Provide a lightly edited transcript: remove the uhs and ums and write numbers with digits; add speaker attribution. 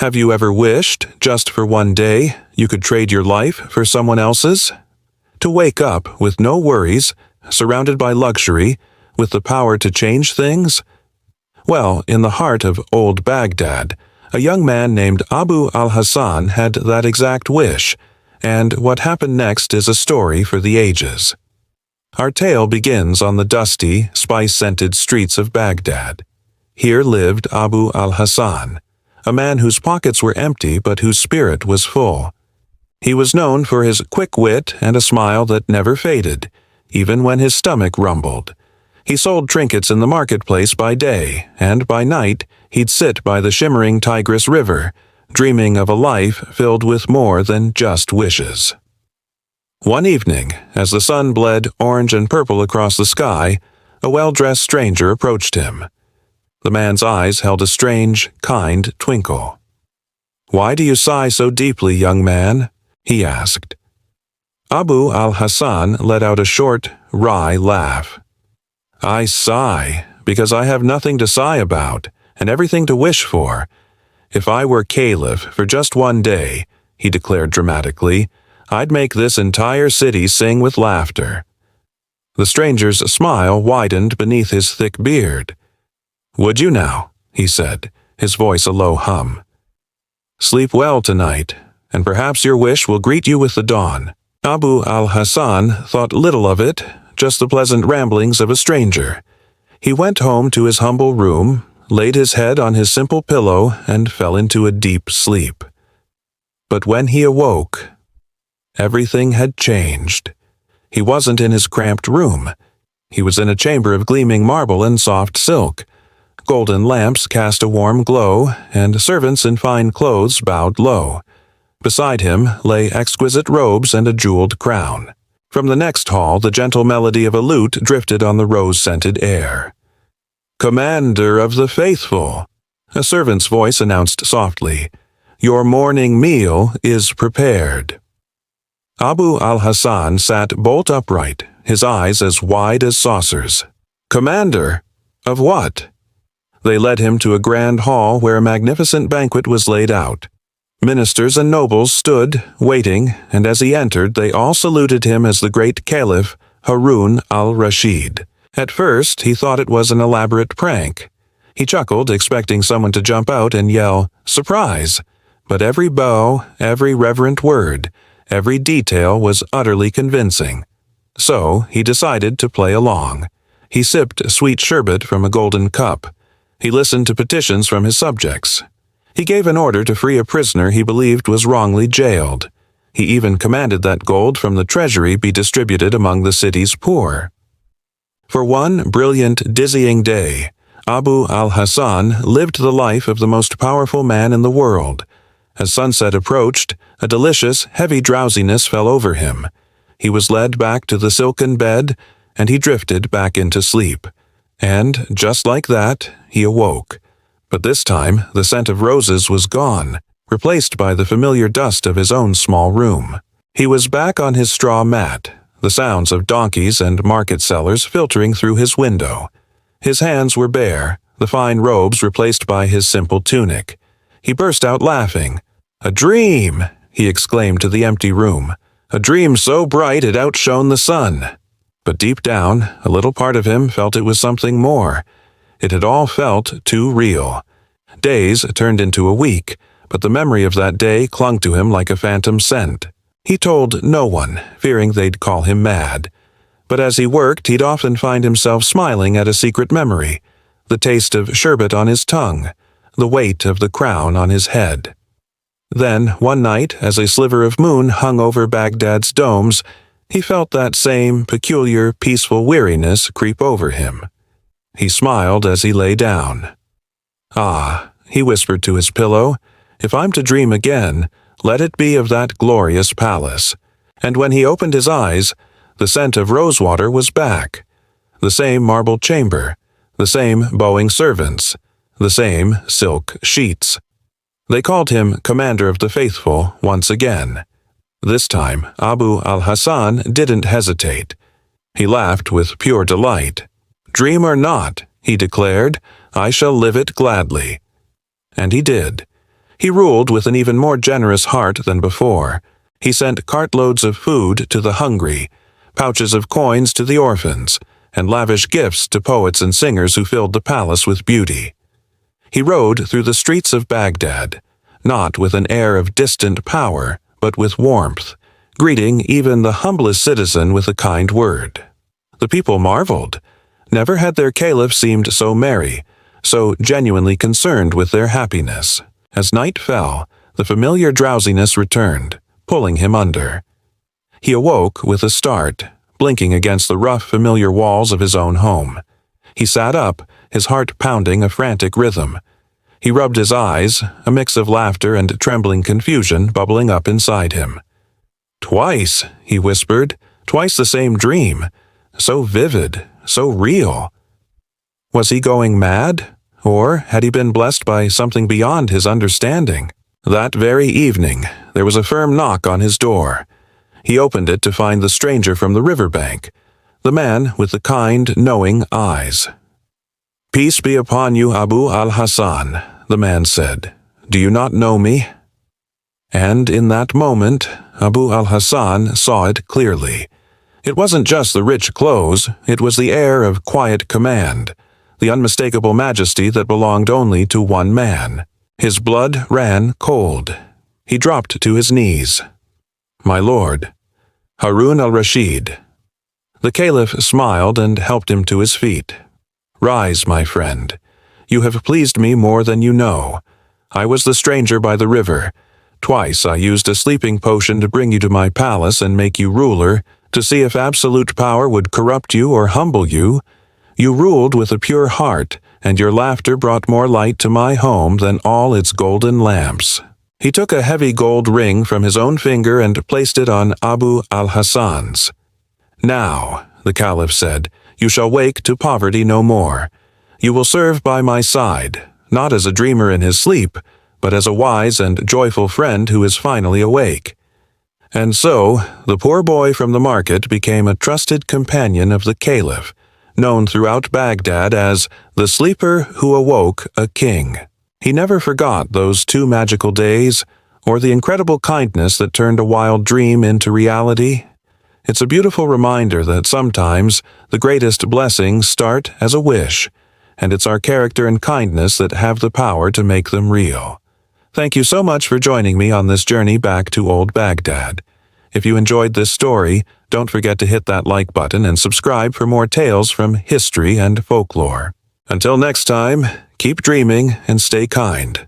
Speaker 1: Have you ever wished, just for one day, you could trade your life for someone else's? To wake up with no worries, surrounded by luxury, with the power to change things? Well, in the heart of old Baghdad, a young man named Abu al-Hassan had that exact wish, and what happened next is a story for the ages. Our tale begins on the dusty, spice-scented streets of Baghdad. Here lived Abu al-Hassan, a man whose pockets were empty but whose spirit was full. He was known for his quick wit and a smile that never faded, even when his stomach rumbled. He sold trinkets in the marketplace by day, and by night he'd sit by the shimmering Tigris River, dreaming of a life filled with more than just wishes. One evening, as the sun bled orange and purple across the sky, a well-dressed stranger approached him. The man's eyes held a strange, kind twinkle. "Why do you sigh so deeply, young man?" he asked. Abu al-Hassan let out a short, wry laugh. "I sigh because I have nothing to sigh about, and everything to wish for. If I were caliph for just one day," he declared dramatically, "I'd make this entire city sing with laughter." The stranger's smile widened beneath his thick beard. "Would you now?" he said, his voice a low hum. "Sleep well tonight, and perhaps your wish will greet you with the dawn." Abu al-Hassan thought little of it, just the pleasant ramblings of a stranger. He went home to his humble room, laid his head on his simple pillow, and fell into a deep sleep. But when he awoke, everything had changed. He wasn't in his cramped room. He was in a chamber of gleaming marble and soft silk. Golden lamps cast a warm glow, and servants in fine clothes bowed low. Beside him lay exquisite robes and a jeweled crown. From the next hall the gentle melody of a lute drifted on the rose-scented air. "Commander of the faithful," a servant's voice announced softly, "your morning meal is prepared." Abu al-Hassan sat bolt upright, his eyes as wide as saucers. "Commander? Of what?" They led him to a grand hall where a magnificent banquet was laid out. Ministers and nobles stood, waiting, and as he entered they all saluted him as the great Caliph Harun al-Rashid. At first he thought it was an elaborate prank. He chuckled, expecting someone to jump out and yell, "Surprise!" But every bow, every reverent word, every detail was utterly convincing. So he decided to play along. He sipped sweet sherbet from a golden cup. He listened to petitions from his subjects. He gave an order to free a prisoner he believed was wrongly jailed. He even commanded that gold from the treasury be distributed among the city's poor. For one brilliant, dizzying day, Abu al-Hassan lived the life of the most powerful man in the world. As sunset approached, a delicious, heavy drowsiness fell over him. He was led back to the silken bed, and he drifted back into sleep. And, just like that, he awoke. But this time, the scent of roses was gone, replaced by the familiar dust of his own small room. He was back on his straw mat, the sounds of donkeys and market sellers filtering through his window. His hands were bare, the fine robes replaced by his simple tunic. He burst out laughing. "A dream!" he exclaimed to the empty room. "A dream so bright it outshone the sun." But deep down, a little part of him felt it was something more. It had all felt too real. Days turned into a week, but the memory of that day clung to him like a phantom scent. He told no one, fearing they'd call him mad. But as he worked, he'd often find himself smiling at a secret memory, the taste of sherbet on his tongue, the weight of the crown on his head. Then, one night, as a sliver of moon hung over Baghdad's domes, he felt that same peculiar, peaceful weariness creep over him. He smiled as he lay down. "Ah," he whispered to his pillow, "if I'm to dream again, let it be of that glorious palace." And when he opened his eyes, the scent of rosewater was back. The same marble chamber, the same bowing servants, the same silk sheets. They called him Commander of the Faithful once again. This time, Abu al-Hassan didn't hesitate. He laughed with pure delight. "Dream or not," he declared, "I shall live it gladly." And he did. He ruled with an even more generous heart than before. He sent cartloads of food to the hungry, pouches of coins to the orphans, and lavish gifts to poets and singers who filled the palace with beauty. He rode through the streets of Baghdad, not with an air of distant power, but with warmth, greeting even the humblest citizen with a kind word. The people marveled. Never had their caliph seemed so merry, so genuinely concerned with their happiness. As night fell, the familiar drowsiness returned, pulling him under. He awoke with a start, blinking against the rough, familiar walls of his own home. He sat up, his heart pounding a frantic rhythm. He rubbed his eyes, a mix of laughter and trembling confusion bubbling up inside him. "Twice," he whispered, "twice the same dream. So vivid, so real." Was he going mad? Or had he been blessed by something beyond his understanding? That very evening, there was a firm knock on his door. He opened it to find the stranger from the riverbank, the man with the kind, knowing eyes. "Peace be upon you, Abu al-Hassan," the man said. "Do you not know me?" And in that moment, Abu al-Hassan saw it clearly. It wasn't just the rich clothes, it was the air of quiet command, the unmistakable majesty that belonged only to one man. His blood ran cold. He dropped to his knees. "My lord." "Harun al-Rashid." The caliph smiled and helped him to his feet. "Rise, my friend. You have pleased me more than you know. I was the stranger by the river. Twice I used a sleeping potion to bring you to my palace and make you ruler, to see if absolute power would corrupt you or humble you. You ruled with a pure heart, and your laughter brought more light to my home than all its golden lamps." He took a heavy gold ring from his own finger and placed it on Abu al-Hassan's. "Now," the caliph said, "you shall wake to poverty no more. You will serve by my side, not as a dreamer in his sleep, but as a wise and joyful friend who is finally awake." And so, the poor boy from the market became a trusted companion of the caliph, known throughout Baghdad as the sleeper who awoke a king. He never forgot those 2 magical days, or the incredible kindness that turned a wild dream into reality. It's a beautiful reminder that sometimes the greatest blessings start as a wish, and it's our character and kindness that have the power to make them real. Thank you so much for joining me on this journey back to old Baghdad. If you enjoyed this story, don't forget to hit that like button and subscribe for more tales from history and folklore. Until next time, keep dreaming and stay kind.